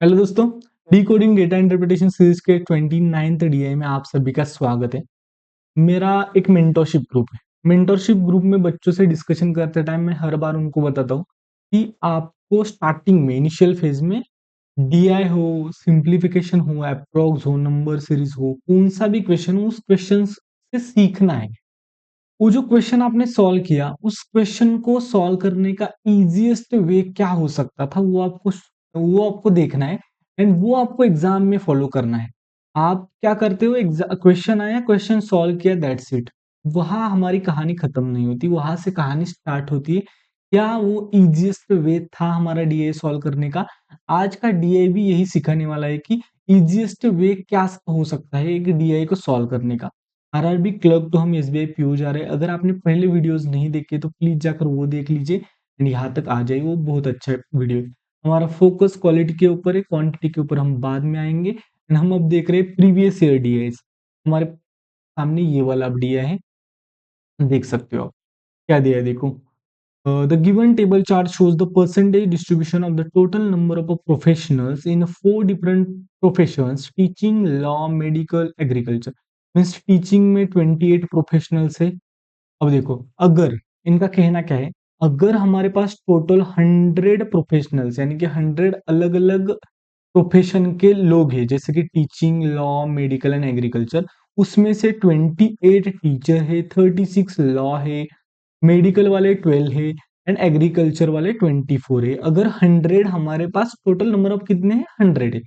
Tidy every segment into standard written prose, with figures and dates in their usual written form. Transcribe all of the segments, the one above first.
Hello दोस्तों, decoding data interpretation series के 29th DI में आप सभी का स्वागत है। मेरा एक मेंटरशिप ग्रुप है। मेंटरशिप ग्रुप में बच्चों से डिस्कशन करते टाइम मैं हर बार उनको बताता हूँ कि आपको स्टार्टिंग में इनिशियल फेज में डीआई हो, सिंप्लीफिकेशन हो, अप्रॉक्स हो, नंबर सीरीज हो, कौन सा भी क्वेश्चन हो, उस क्वेश्चन से सीखना है। वो जो क्वेश्चन आपने सॉल्व किया, उस क्वेश्चन को सॉल्व करने का इजीएस्ट वे क्या हो सकता था, वो आपको देखना है एंड वो आपको एग्जाम में फॉलो करना है। आप क्या करते हो, क्वेश्चन आया, क्वेश्चन सॉल्व किया, दैट्स इट। वहां हमारी कहानी खत्म नहीं होती, वहां से कहानी स्टार्ट होती है। क्या वो इजीएस्ट वे था हमारा डीए सॉल्व करने का? आज का डीए भी यही सिखाने वाला है कि इजीएस्ट वे क्या हो सकता है एक डीआई को सॉल्व करने का। आरआरबी क्लर्क तो हम एसबीआई पीओ जा रहे हैं। अगर आपने पहले वीडियोस नहीं देखे तो प्लीज जाकर वो देख लीजिए एंड यहाँ तक आ जाइए, वो बहुत अच्छा वीडियो है। हमारा फोकस क्वालिटी के ऊपर है, क्वांटिटी के ऊपर हम बाद में आएंगे एंड हम अब देख रहे हैं प्रीवियस ईयर डीआईस। हमारे सामने ये वाला अब डीआई है, देख सकते हो आप। क्या दिया है देखो। The given table chart shows the percentage distribution of the total number of professionals in four different professions: teaching, law, medical, agriculture. Means teaching में 28 प्रोफेशनल्स है। अब देखो, अगर इनका कहना क्या है, अगर हमारे पास टोटल 100 प्रोफेशनल्स यानी कि 100 अलग अलग प्रोफेशन के लोग हैं, जैसे कि teaching, law, medical and agriculture, उसमें से 28 टीचर है, 36 लॉ है, मेडिकल वाले 12 है एंड एग्रीकल्चर वाले 24 है। अगर 100 हमारे पास टोटल नंबर ऑफ कितने हैं, 100 है।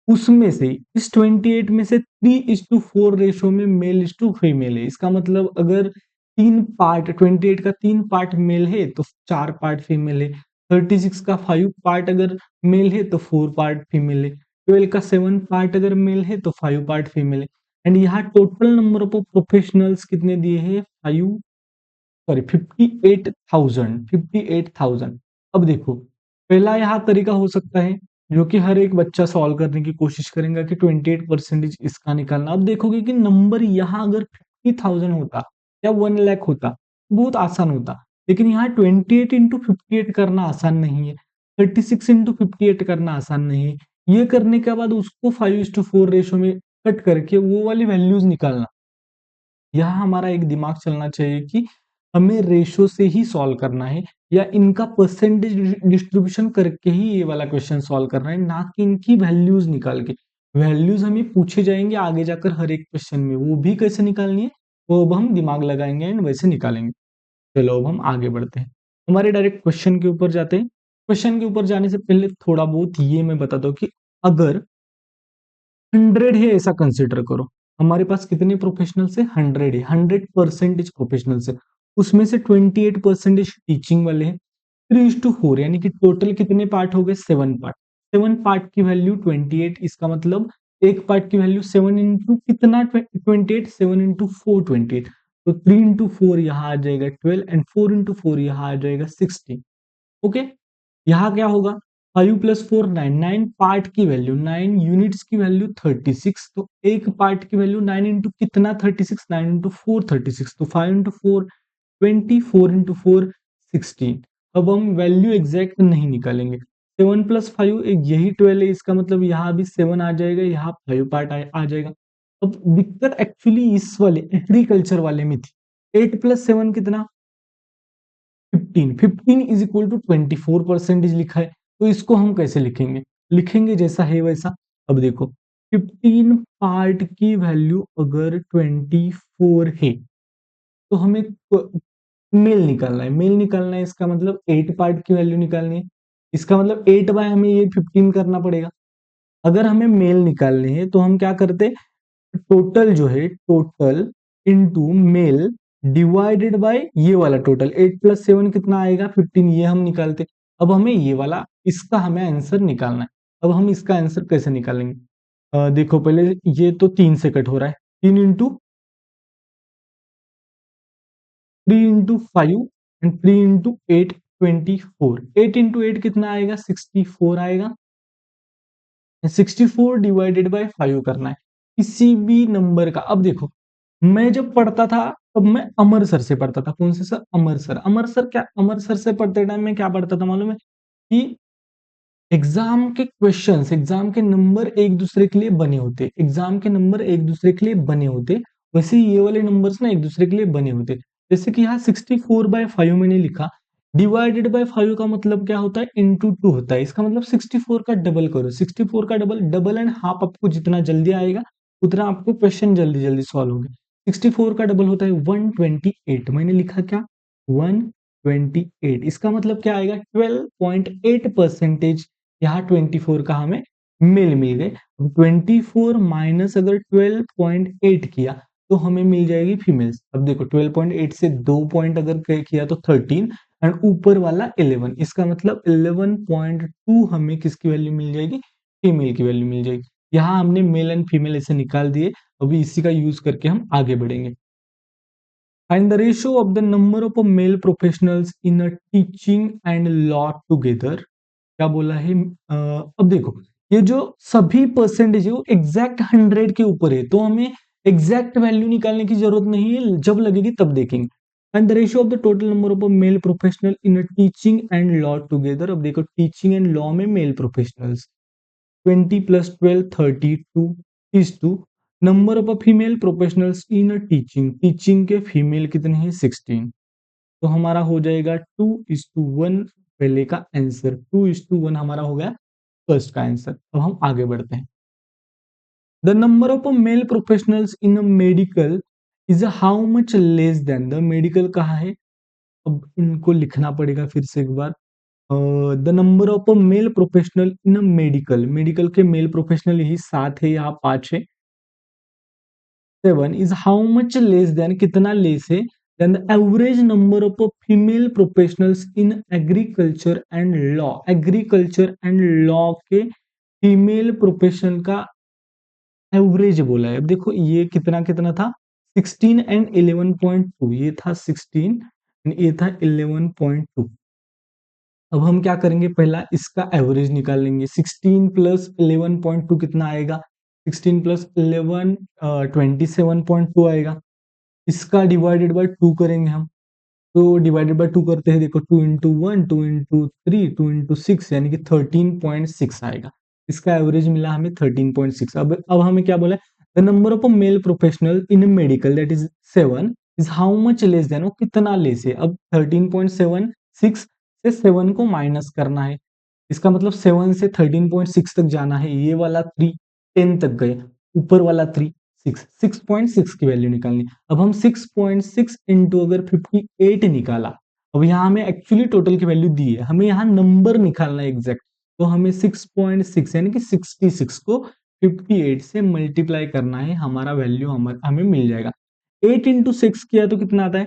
उसमें से इस 28 में से 3:4 रेशो में मेल इज टू फीमेल है। इसका मतलब अगर 3 पार्ट, 28 का 3 पार्ट मेल है तो 4 पार्ट फीमेल है। 36 का 5 पार्ट अगर मेल है तो 4 पार्ट फीमेल है। 12 का 7 पार्ट अगर मेल है तो 5 पार्ट फीमेल है। एंड यहाँ टोटल नंबर ऑफ प्रोफेशनल्स कितने दिए हैं, 58,000। अब देखो, पहला यहाँ तरीका हो सकता है जो कि हर एक बच्चा सॉल्व करने की कोशिश करेगा कि 28% इसका निकालना। अब देखोगे कि नंबर यहाँ अगर 50,000 होता या 1 लाख होता, बहुत आसान होता। लेकिन यहाँ 28 × 58 करना आसान नहीं है, 36 × 58 करना आसान नहीं है। ये करने के बाद उसको 5:4 रेशो में कट करके वो वाली वैल्यूज निकालना, यहाँ हमारा एक दिमाग चलना चाहिए कि हमें रेशो से ही सॉल्व करना है या इनका परसेंटेज डिस्ट्रीब्यूशन करके ही ये वाला क्वेश्चन सॉल्व करना है, ना कि इनकी वैल्यूज निकाल के। वैल्यूज हमें पूछे जाएंगे आगे जाकर हर एक क्वेश्चन में, वो भी कैसे निकालनी है वो अब हम दिमाग लगाएंगे एंड वैसे निकालेंगे। चलो अब हम आगे बढ़ते हैं, हमारे डायरेक्ट क्वेश्चन के ऊपर जाते हैं। क्वेश्चन के ऊपर जाने से पहले थोड़ा बहुत ये मैं बताता हूँ कि अगर 100 है ऐसा कंसिडर करो, हमारे पास कितने प्रोफेशनल्स है, 100 है, 100% प्रोफेशनल्स है। उसमें से 28% टीचिंग वाले हैं। 3:4 यानी कि टोटल कितने पार्ट हो गए, 7 पार्ट। 7 पार्ट की वैल्यू 28, इसका मतलब एक पार्ट की वैल्यू 7 इंटू कितना, 28, 7 इंटू 4 28। तो 3 × 4 यहाँ आ जाएगा 12 एंड 4 × 4 यहाँ आ जाएगा 16। ओके, यहाँ क्या होगा, 5 + 4 9, 9 पार्ट की वैल्यू, 9 यूनिट्स की वैल्यू 36। तो एक पार्ट की वैल्यू 9 इंटू कितना, 36, 9 इंटू 4 36। तो 5 × 4 20, 4 × 4 16। अब हम वैल्यू एग्जैक्ट नहीं निकालेंगे। 7 + 5 यही 12 है, इसका मतलब यहाँ भी 7 आ जाएगा, यहाँ 5 पार्ट आ जाएगा। अब दिक्कत एक्चुअली इस वाले एग्रीकल्चर वाले में थी। 8 + 7 कितना, 15। 15 इज इक्वल टू 24% लिखा है, तो इसको हम कैसे लिखेंगे, लिखेंगे जैसा है वैसा। अब देखो, 15 पार्ट की वैल्यू अगर 24 है तो हमें मेल निकालना है। मेल निकालना है इसका मतलब 8 पार्ट की वैल्यू निकालनी है। इसका मतलब 8 बाय हमें ये 15 करना पड़ेगा। अगर हमें मेल निकालने हैं तो हम क्या करते, टोटल जो है, total into male divided by ये वाला टोटल। 8 + 7 कितना आएगा, 15, ये हम निकालते। अब हमें ये वाला, इसका हमें आंसर निकालना है। अब हम इसका आंसर कैसे निकालेंगे, देखो पहले ये तो 3 से कट हो रहा है, 3 इंटू 3 × 5 एंड 3 × 8 24। 8 × 8 कितना आएगा, 64 आएगा। 64 डिवाइडेड बाय 5 करना है किसी भी नंबर का। अब देखो, मैं जब पढ़ता था तब मैं अमर सर से पढ़ता था। कौन से सर, अमर सर। अमर सर से पढ़ते टाइम में क्या पढ़ता था मालूम है कि एग्जाम के क्वेश्चंस, एग्जाम के नंबर एक दूसरे के लिए बने होते, एग्जाम के नंबर एक दूसरे के लिए बने होते, वैसे ये वाले नंबर्स ना एक दूसरे के लिए बने होते। जैसे कि यहाँ 64/5 मैंने लिखा, डिवाइडेड बाय 5 का मतलब क्या होता है, इंटू 2 होता है। इसका मतलब 64 का डबल करो, 64 का डबल, डबल एंड हाफ आपको जितना जल्दी आएगा उतना आपको क्वेश्चन जल्दी जल्दी सॉल्व होगा। 64 का डबल होता है 128, मैंने लिखा क्या, 128। इसका मतलब क्या आएगा, 12.8%। यहाँ 24 का हमें मेल मिल गए। 24 माइनस अगर 12.8 किया तो हमें मिल जाएगी फीमेल्स। अब देखो 12.8 से 2 पॉइंट अगर किया तो 13 एंड ऊपर वाला 11, इसका मतलब 11.2 हमें किसकी वैल्यू मिल जाएगी, फीमेल की वैल्यू मिल जाएगी। यहाँ हमने मेल एंड फीमेल ऐसे निकाल दिए, अभी इसी का यूज करके हम आगे बढ़ेंगे। Find the ratio of the number of male professionals in a teaching and law together। क्या बोला है, अब देखो ये जो सभी परसेंटेज है वो एग्जैक्ट 100 के ऊपर है, तो हमें एग्जैक्ट वैल्यू निकालने की जरूरत नहीं है, जब लगेगी तब देखेंगे। And the ratio of the total number of male professional in teaching and law together. अब देखो टीचिंग एंड लॉ में male professionals 20 + 12 32 is to number of female professionals in teaching, teaching के फीमेल कितने हैं 16, तो हमारा हो जाएगा 2:1 पहले का आंसर, 2:1 हमारा हो गया फर्स्ट का आंसर। अब हम आगे बढ़ते हैं। The number of male professionals in medical is how much less than, the medical कहाँ है, अब इनको लिखना पड़ेगा फिर से एक बार। The number of male professional in medical, medical के मेल प्रोफेशनल यही 7 है, यहाँ 5 है। 7 is how much less than, कितना लेस है, than the average number of female professionals in agriculture and law, agriculture and law के फीमेल प्रोफेशन का average बोला है। अब देखो ये कितना कितना था, 16 एंड 11.2, ये था 16 ये था 11.2। अब हम क्या करेंगे, पहला इसका एवरेज निकाल लेंगे, 16 + 11.2 कितना आएगा, 16 + 11 27.2 आएगा। इसका डिवाइडेड बाय 2 करेंगे हम, तो डिवाइडेड बाय 2 करते हैं, देखो 2 × 1 2 × 3 2 × 6 यानी कि 13.6 आएगा। इसका एवरेज मिला हमें 13.6। अब हमें क्या बोला है, the number of male professional in medical that is 7 is how much less then, वो कितना लेस है। अब 13.76 से 7 को माइनस करना है, इसका मतलब 7 से 13.6 तक जाना है, ये वाला 3 10 तक गए, ऊपर वाला 3 6, 6.6 की वैल्यू निकालनी। अब हम 6.6 इंटू अगर 58 निकाला, अब यहाँ हमें एक्चुअली टोटल की वैल्यू दी है, हमें यहाँ नंबर निकालना है एग्जैक्ट, तो हमें 6.6 यानी कि 66 को 58 से मल्टीप्लाई करना है, हमारा वैल्यू हमें मिल जाएगा। 8 × 6 किया तो कितना आता है,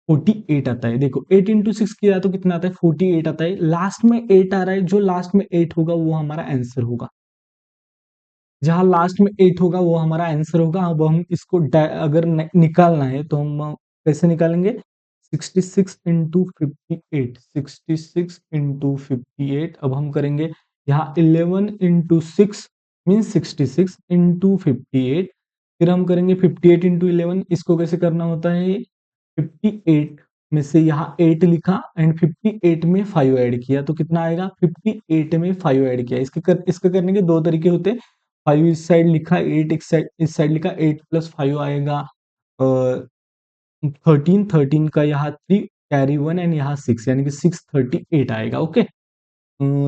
48 आता है। देखो 8 × 6 किया तो कितना आता है, 48 आता है। लास्ट में 8 आ रहा है, जो लास्ट में 8 होगा वो हमारा आंसर होगा, जहां लास्ट में 8 होगा वो हमारा आंसर होगा। अब हम इसको अगर निकालना है तो हम कैसे निकालेंगे, 66 × 58, 66 × 58। अब हम करेंगे यहाँ 11 × 6 मीन्स 66 × 58, फिर हम करेंगे 58 × 11, इसको कैसे करना होता है, 58 में से यहाँ 8 लिखा एंड 58 में 5 ऐड किया तो कितना आएगा, 58 में 5 ऐड किया। इसके करने के दो तरीके होते हैं, 5 इस साइड लिखा, 8 इस साइड लिखा, 8 + 5 आएगा 13, 13 का यहाँ 3 कैरी 1 एंड यहाँ 6 यानी कि 638 आएगा। ओके,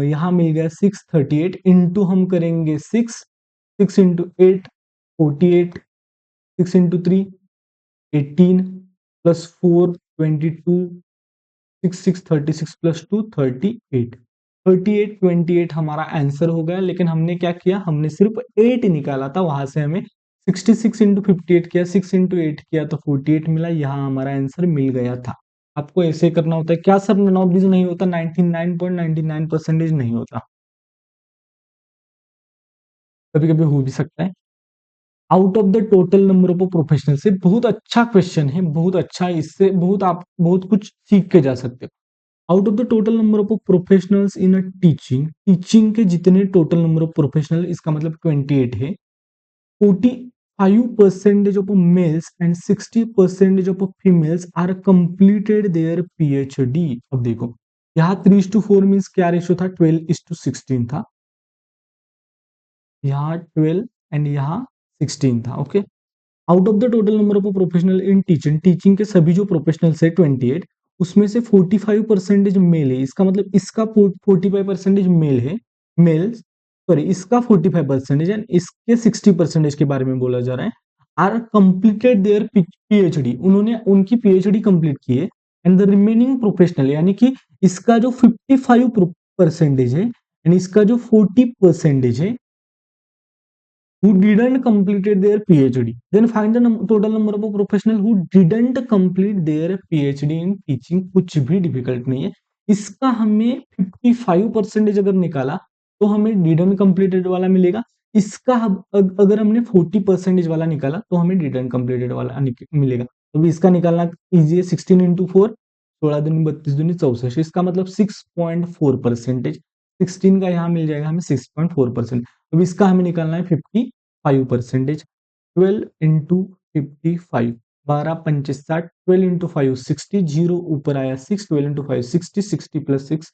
यहाँ मिल गया 638 इंटू हम करेंगे 6, 6 × 8 48, 6 × 3 18 + 4 22, 6 6 36 + 2 38, 38 28 हमारा आंसर हो गया। लेकिन हमने क्या किया, हमने सिर्फ 8 निकाला था, वहां से हमें 66 × 58 किया, 6 × 8 किया तो 48 मिला, यहाँ हमारा आंसर मिल गया था। आपको ऐसे करना होता है। क्या सर नॉब्लिज नहीं होता, 99.99% नहीं होता, कभी कभी हो भी सकता है। Out of the total number of professional से, बहुत अच्छा क्वेश्चन है, बहुत अच्छा, इससे बहुत आप बहुत कुछ सीख के जा सकते हो। Out of the total number of professionals in teaching, teaching के जितने टोटल नंबर ऑफ प्रोफेशनल, इसका मतलब 28 है, 45% of males and 60% of females are completed their PhD। अब देखो यहाँ 3:4 मीन्स क्या रेशियो था, 12:16 था, यहाँ 12 एंड यहाँ 16 था। Okay, out of the total number of professional in teaching, teaching के सभी जो प्रोफेशनल्स है 28, उसमें से 45% मेल है। इसका मतलब इसका 45% मेल है, मेल सॉरी इसका 45% एंड इसके 60% के बारे में बोला जा रहा है। आर कंप्लीटेड देयर पीएचडी, उन्होंने उनकी पीएचडी कंप्लीट की है। एंड द रिमेनिंग प्रोफेशनल, यानी कि इसका जो 55% है एंड इसका जो 40% है, who didn't completed their PhD. Then find the total number of professional who didn't complete their PhD in teaching. कुछ भी डिफिकल्ट नहीं है। इसका हमें 55% अगर निकाला तो हमें didn't completed वाला मिलेगा। इसका अगर हमने 40% वाला निकाला तो हमें didn't completed वाला मिलेगा। तो इसका निकालना इजी है। 16 इंटू 4, 16 दूनी 32 दूनी 64, इसका मतलब 6.4%। 16 का यहाँ मिल जाएगा हमें 6.4%। अब इसका हमें निकालना है 55%। 12 इंटू 55, 12 पंचे 60, 12 इंटू 5 60, जीरो ऊपर आया 6, 12 इंटू 5 60, 60 प्लस 6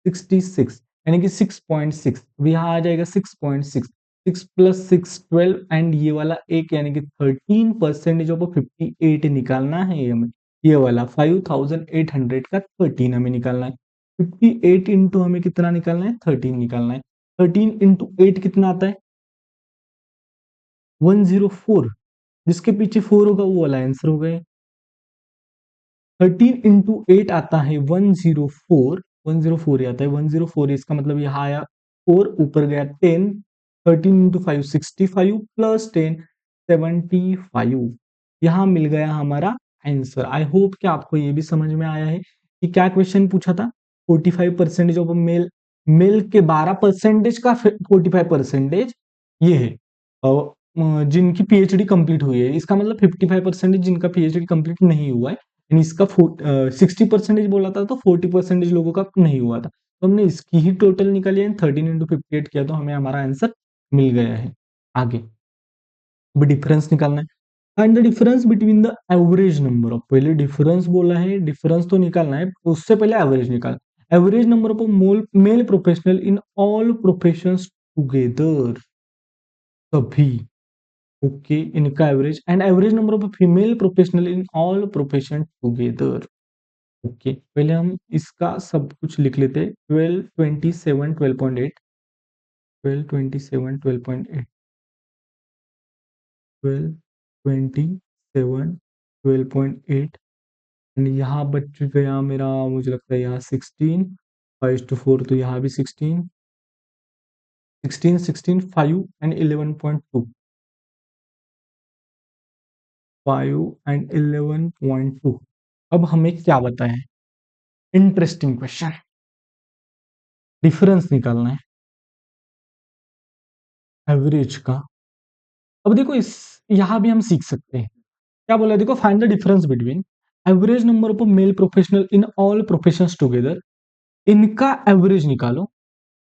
66, यानी कि 6.6। अब यहाँ आ जाएगा 6.6, 6 प्लस 6 12 एंड ये वाला एक, यानी कि 13% ऑफ 58 निकालना है हमें। ये वाला 5800 का 13 हमें निकालना है। 58 इंटू हमें कितना निकालना है, 13 निकालना है। 13 इंटू 8 कितना आता है, 104, जिसके पीछे 4 होगा वो वाला आंसर हो गए। 13 इंटू 8 आता है 104, 104 आता है 104, इसका मतलब यहाँ आया 4, ऊपर गया 10, 13 इंटू 5 65 प्लस 10 75, यहाँ मिल गया हमारा आंसर। आई होप कि आपको ये भी समझ में आया है कि क्या क्वेश्चन पूछा था। 45% ऑफ मेल, मेल के 12% का 45% ये है जिनकी पीएचडी कंप्लीट हुई है। इसका मतलब 55% जिनका पीएचडी कंप्लीट नहीं हुआ है। इसका 60% बोला था तो 40% लोगों का नहीं हुआ था, तो हमने इसकी ही टोटल निकाली है। 13 इंटू 58 किया तो हमें हमारा आंसर मिल गया है। आगे अब डिफरेंस निकालना है। Find the difference between the average number of, पहले डिफरेंस बोला है, डिफरेंस तो निकालना है, उससे पहले एवरेज निकाल। Average number of male professional in all professions together, सभी, ओके, इनका average, and average number of female professional in all profession together. Okay, पहले हम इसका सब कुछ लिख लेते हैं। 12 27 12.8, 12 27 12.8, 12 27 12.8, एंड यहाँ बच गया मेरा, मुझे लगता है यहाँ 16, 5:4, तो यहाँ भी 16 16 16 5 एंड 11.2, 5 एंड 11.2। अब हमें क्या बताएं, इंटरेस्टिंग क्वेश्चन, डिफरेंस निकालना है एवरेज का। अब देखो इस, यहां भी हम सीख सकते हैं क्या बोला है, देखो find the difference between average number of male professional in all professions together, इनका एवरेज निकालो,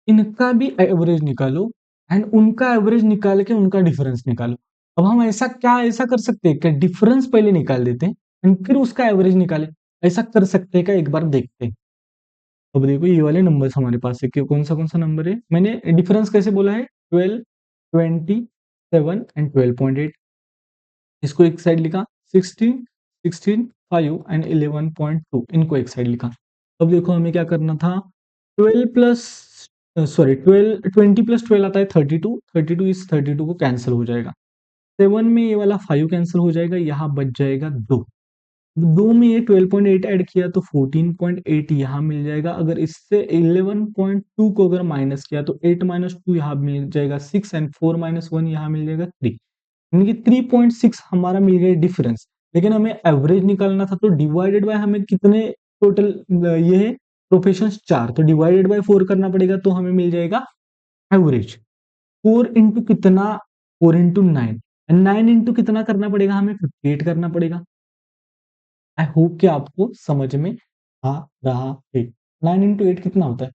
इनका भी एवरेज निकालो, एंड उनका एवरेज निकाल के उनका डिफरेंस निकालो। अब हम ऐसा क्या ऐसा कर सकते हैं क्या, डिफरेंस पहले निकाल देते हैं एंड फिर उसका एवरेज निकाले, ऐसा कर सकते हैं क्या, एक बार देखते हैं। अब देखो ये वाले नंबर्स हमारे पास है कि कौन सा नंबर है, मैंने डिफरेंस कैसे बोला है, 12 27 एंड 12.8, इसको एक साइड लिखा, 16 16 5 एंड 11.2, इनको एक साइड लिखा। अब देखो हमें क्या करना था, 12 प्लस सॉरी 12 20 प्लस 12 आता है 32, 32 इस 32 को कैंसिल हो जाएगा, 7 में ये वाला 5 कैंसिल हो जाएगा, यहाँ बच जाएगा 2, 2 में ये 12.8 ऐड किया तो 14.8 यहाँ मिल जाएगा। अगर इससे 11.2 को अगर माइनस किया तो 8 माइनस 2 यहाँ मिल जाएगा 6 एंड 4 माइनस 1 यहाँ मिल जाएगा 3, यानी कि 3.6 हमारा मिल गया डिफरेंस। लेकिन हमें एवरेज निकालना था तो डिवाइडेड बाय हमें कितने टोटल ये है प्रोफेशन 4, तो डिवाइडेड बाय 4 करना पड़ेगा तो हमें मिल जाएगा एवरेज। 4 इंटू कितना, 4 इंटू 9, 9 इंटू कितना करना पड़ेगा हमें, 58 करना पड़ेगा। आई होप कि आपको समझ में आ रहा है। 9 इंटू 8 कितना होता है,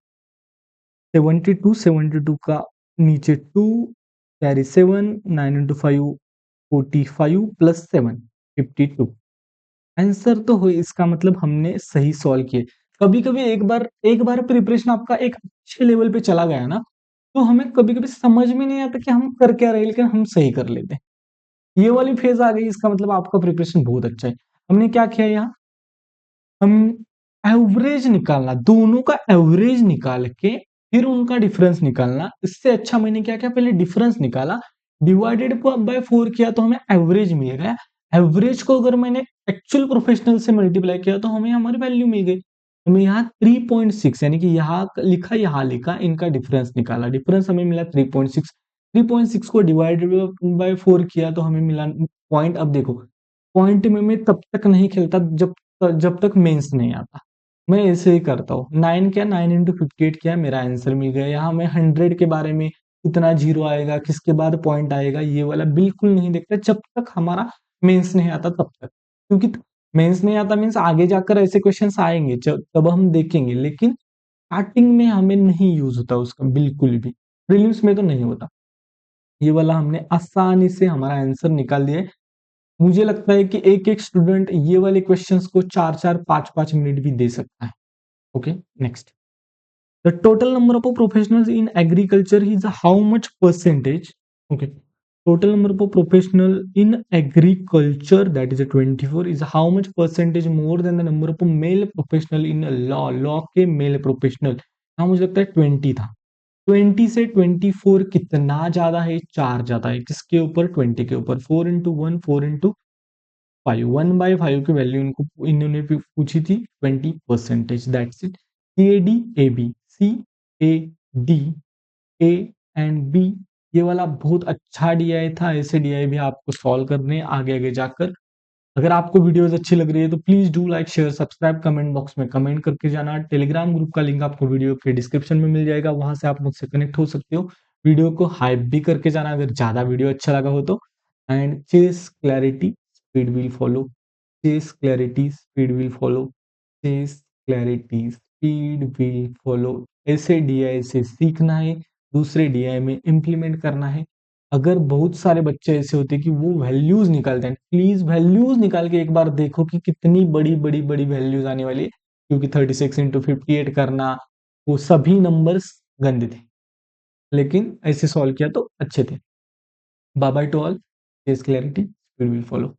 72, 72 का नीचे 2 कैरी 7, 9 इंटू 5 45 प्लस 7 52। आंसर तो हो, इसका मतलब हमने सही सॉल्व किए। कभी-कभी एक बार प्रिपरेशन आपका एक अच्छे लेवल पे चला गया ना, तो हमें कभी-कभी समझ में नहीं आता कि हम कर क्या रहे हैं, लेकिन हम सही कर लेते हैं। ये वाली फेज़ आ गई, इसका मतलब आपका प्रिपरेशन बहुत अच्छा है। हमने क्या किया यहाँ, हम एवरेज निकालना, दोनों का एवरेज निकाल के फिर उनका डिफरेंस निकालना। इससे अच्छा मैंने क्या किया, पहले डिफरेंस निकाला, डिवाइडेड बाय 4 किया तो हमें एवरेज मिल गया। एवरेज को अगर मैंने एक्चुअल प्रोफेशनल से मल्टीप्लाई किया तो हमें हमारी वैल्यू मिल गई। हमें यहाँ 3.6 यानी कि यहाँ लिखा, इनका डिफरेंस निकाला, डिफरेंस हमें मिला 3.6। 3.6 को डिवाइडेड बाय 4 किया तो हमें मिला पॉइंट। अब देखो, पॉइंट में मैं तब तक नहीं खेलता जब तक मेंस नहीं आता। मैं ऐसे ही करता हूँ। 9 क्या, 9 इंटू 58 किया, मेरा आंसर मिल गया। यहाँ मैं 100 के बारे में कितना जीरो आएगा, किसके बाद पॉइंट आएगा, ये वाला बिल्कुल नहीं देखता जब तक हमारा मेंस नहीं आता तब तक। क्योंकि मेंस नहीं आता मीन्स आगे जाकर ऐसे क्वेश्चंस आएंगे तब हम देखेंगे, लेकिन स्टार्टिंग में हमें नहीं यूज होता उसका बिल्कुल भी। प्रीलिम्स में तो नहीं होता। ये वाला हमने आसानी से हमारा आंसर निकाल दिया है। मुझे लगता है कि एक-एक स्टूडेंट ये वाले क्वेश्चंस को 4-4, 5-5 मिनट भी दे सकता है। Okay, next. The total number of professionals in agriculture is how much percentage? Okay. Total number of professional in agriculture, that is a 24, is how much percentage more than the number of male professional in law? Law के male professional, हाँ मुझे लगता है 20 था। 20 से 24 कितना ज्यादा है? 4 ज्यादा है। किसके ऊपर? 20 के ऊपर। 4 इंटू 1, 4 इंटू 5, 1/5 की वैल्यू इन्होंने पूछी थी 20%। That's it. C A D A B, C A D A and B, ये वाला बहुत अच्छा डीआई था। ऐसे डीआई भी आपको सॉल्व करने हैं आगे आगे जाकर। अगर आपको वीडियोस अच्छी लग रही है तो please do like share subscribe, comment box में कमेंट करके जाना। टेलीग्राम ग्रुप का लिंक आपको वीडियो के डिस्क्रिप्शन में मिल जाएगा, वहां से आप मुझसे कनेक्ट हो सकते हो। वीडियो को हाइप भी करके जाना अगर ज्यादा वीडियो अच्छा लगा हो तो। And chase clarity speed will follow, chase clarity speed will follow, chase clarity speed will follow. ऐसे डीआई से सीखना है, दूसरे डीआई में इम्प्लीमेंट करना है। अगर बहुत सारे बच्चे ऐसे होते हैं कि वो वैल्यूज निकालते हैं, प्लीज वैल्यूज निकाल के एक बार देखो कि कितनी बड़ी बड़ी बड़ी वैल्यूज आने वाली है। क्योंकि 36 इंटू 58 करना, वो सभी नंबर्स गंदे थे, लेकिन ऐसे सॉल्व किया तो अच्छे थे। Bye bye to all, chase clarity speed will follow.